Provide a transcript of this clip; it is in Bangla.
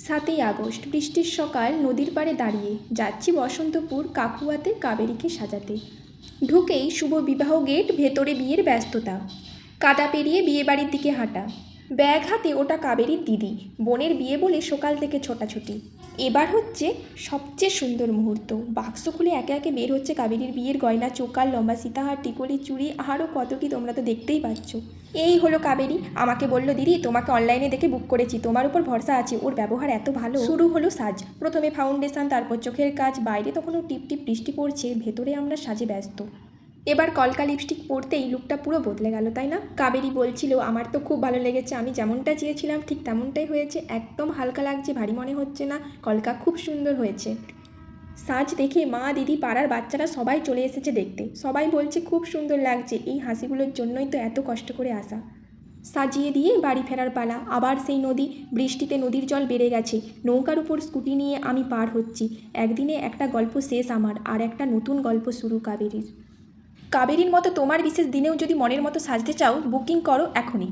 7ই আগস্ট বৃষ্টির সকাল, নদীর পাড়ে দাঁড়িয়ে যাচ্ছি বসন্তপুর কাকুয়াতে কাবেরীকে সাজাতে। ঢুকেই শুভ বিবাহ গেট, ভেতরে বিয়ের ব্যস্ততা, কাদা পেরিয়ে বিয়েবাড়ির দিকে হাঁটা। ব্যাগ হাতে ওটা কাবেরীর দিদি, বোনের বিয়ে বলে সকাল থেকে ছোটাছুটি। এবার হচ্ছে সবচেয়ে সুন্দর মুহূর্ত। বাক্স খুলে একে একে বের হচ্ছে কাবেরীর বিয়ের গয়না, চোকার লম্বা সীতাহার, টিকলি, চুড়ি, আরও কত কি তোমরা তো দেখতেই পাচ্ছ। এই হলো কাবেরী। আমাকে বলল, দিদি তোমাকে অনলাইনে দেখে বুক করেছি, তোমার উপর ভরসা আছে, ওর ব্যবহার এত ভালো। শুরু হলো সাজ। প্রথমে ফাউন্ডেশন, তারপর চোখের কাজ। বাইরে তখনও টিপ টিপ বৃষ্টি পড়ছে, ভেতরে আমরা সাজে ব্যস্ত। এবার কলকা লিপস্টিক পরতেই লুকটা পুরো বদলে গেল, তাই না? কাবেরী বলছিল, আমার তো খুব ভালো লেগেছে, আমি যেমনটা চেয়েছিলাম ঠিক তেমনটাই হয়েছে, একদম হালকা লাগছে, ভারী মনে হচ্ছে না, কলকা খুব সুন্দর হয়েছে। সাজ দেখে মা, দিদি, পাড়ার বাচ্চারা সবাই চলে এসেছে দেখতে। সবাই বলছে খুব সুন্দর লাগছে, এই হাসিগুলোর জন্যই তো এত কষ্ট করে আসা। সাজিয়ে দিয়ে বাড়ি ফেরার পালা। আবার সেই নদী, বৃষ্টিতে নদীর জল বেড়ে গেছে। নৌকার উপর স্কুটি নিয়ে আমি পার হচ্ছি। একদিনে একটা গল্প শেষ আমার, আর একটা নতুন গল্প শুরু কাবেরীর। কাবেরীর মতো তোমার বিশেষ দিনেও যদি মনের মতো সাজতে চাও, বুকিং করো এখনই।